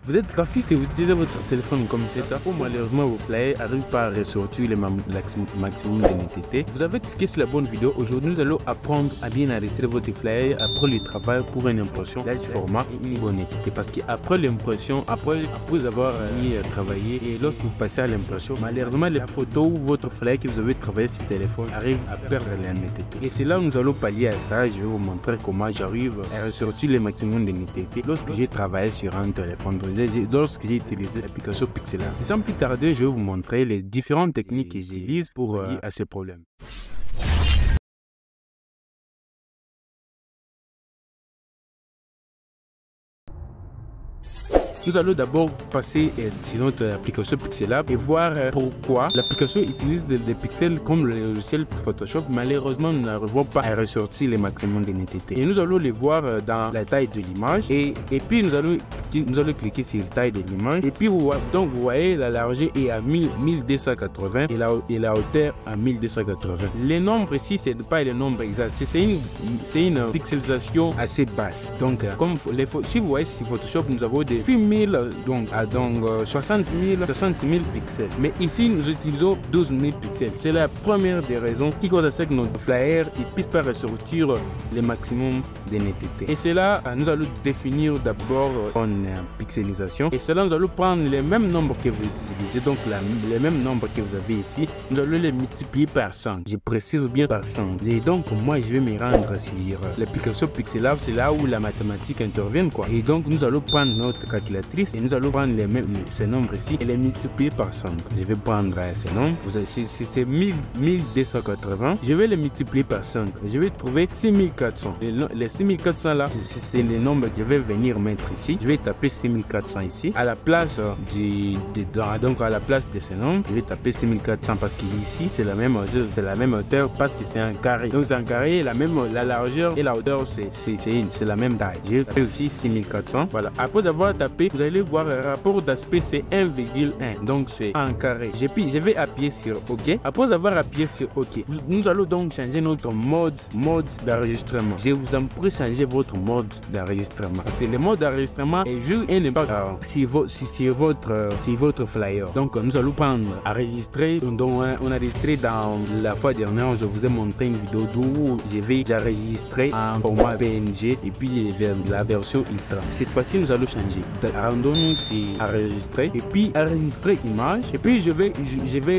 Vous êtes graphiste et vous utilisez votre téléphone comme c'est ça. Malheureusement, vos flyers n'arrivent pas à ressortir le maximum de netteté. Vous avez cliqué sur la bonne vidéo. Aujourd'hui, nous allons apprendre à bien enregistrer votre flyer après le travail pour une impression large format et une bonne netteté. Parce qu'après l'impression, après avoir travaillé et lorsque vous passez à l'impression, malheureusement, la photo ou votre flyer que vous avez travaillé sur le téléphone arrive à perdre la netteté. Et c'est là où nous allons pallier à ça. Je vais vous montrer comment j'arrive à ressortir le maximum de netteté lorsque j'ai travaillé sur un téléphone. Lorsque j'ai utilisé l'application Pixelab. Et sans plus tarder, je vais vous montrer les différentes techniques que j'utilise pour à ces problèmes. Nous allons d'abord passer sur notre application Pixelab et voir pourquoi l'application utilise des pixels comme le logiciel Photoshop. Malheureusement, nous n'arrivons pas à ressortir les maximums de netteté. Et nous allons les voir dans la taille de l'image. Et puis nous allons cliquer sur la taille de l'image. Et puis vous voyez la largeur est à 1280 et la hauteur à 1280. Les nombres ici, c'est pas les nombres exacts. C'est une pixelisation assez basse. Donc, comme si vous voyez sur Photoshop, nous avons des 60 000 pixels. Mais ici, nous utilisons 12 000 pixels. C'est la première des raisons qui cause à ce que notre flyer ne puisse pas ressortir le maximum de netteté. Et c'est là, nous allons définir d'abord une pixelisation. Et c'est là, nous allons prendre les mêmes nombres que vous utilisez, donc les mêmes nombres que vous avez ici. Nous allons les multiplier par 100. Je précise bien par 100. Et donc, moi, je vais me rendre sur l'application Pixelab. C'est là où la mathématique intervient, quoi. Et donc, nous allons prendre notre calculatrice et nous allons prendre ces nombres ici et les multiplier par 5. Je vais prendre ces nombres. Si c'est 1280, je vais les multiplier par 5. Je vais trouver 6400. Les 6400 là, c'est les nombres que je vais venir mettre ici. Je vais taper 6400 ici. À la place donc à la place de ces nombres, je vais taper 6400 parce qu'ici c'est la même hauteur parce que c'est un carré. Donc c'est un carré, la largeur et la hauteur c'est la même taille. Je vais taper aussi 6400. Voilà. Après avoir tapé, vous allez voir le rapport d'aspect c'est 1,1. Donc c'est un carré. Je vais appuyer sur OK. Après avoir appuyé sur OK, nous allons donc changer notre mode d'enregistrement. Je vous en prie changer votre mode d'enregistrement. C'est le mode d'enregistrement et juste un impact sur votre flyer. Donc nous allons prendre enregistrer. Donc on a enregistré dans la fois dernière, je vous ai montré une vidéo d'où j'ai enregistré en format PNG et puis la version Ultra. Cette fois-ci nous allons changer. Rendons-nous sur enregistrer et puis enregistrer image et puis je vais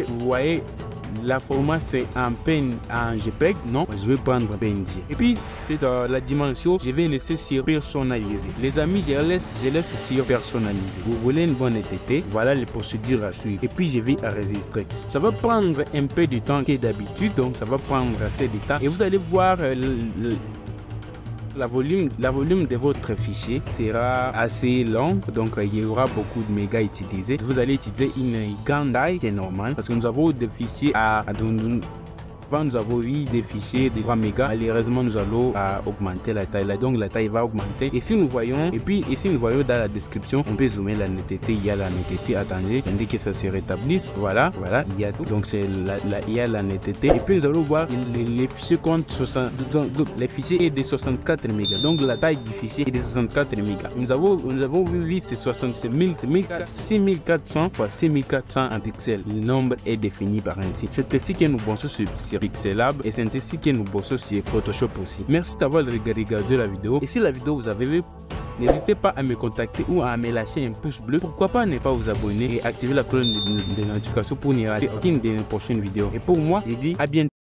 vous voyez la format c'est en JPEG, non, je vais prendre PNG. Et puis c'est la dimension, je vais laisser sur personnaliser. Les amis, je laisse sur personnaliser. Vous voulez une bonne netteté, voilà les procédures à suivre. Et puis je vais enregistrer. Ça va prendre un peu de temps que d'habitude, donc ça va prendre assez de temps. Et vous allez voir la volume de votre fichier sera assez long, donc il y aura beaucoup de mégas utilisés. Vous allez utiliser une grande taille, c'est normal, parce que nous avons des fichiers nous avons eu des fichiers de 3 mégas. Malheureusement, nous allons augmenter la taille. Donc la taille va augmenter. Et si nous voyons, dans la description, on peut zoomer la netteté. Il y a la netteté. Attendez que ça se rétablisse. Voilà, il y a tout. Donc il y a la netteté. Et puis nous allons voir les fichiers comptent 60. Donc les fichiers est de 64 mégas. Donc la taille du fichier est de 64 mégas. Nous avons vu c'est 6400 x 6400 en pixels. Le nombre est défini par ainsi. C'est ici que nous pensons sur Pixelab et c'est ainsi que nous bossons sur Photoshop aussi. Merci d'avoir regardé la vidéo et si la vidéo vous avez vu, n'hésitez pas à me contacter ou à me lâcher un pouce bleu. Pourquoi pas ne pas vous abonner et activer la cloche de notification pour n'y rater aucune de nos prochaines vidéos. Et pour moi, je dis à bientôt.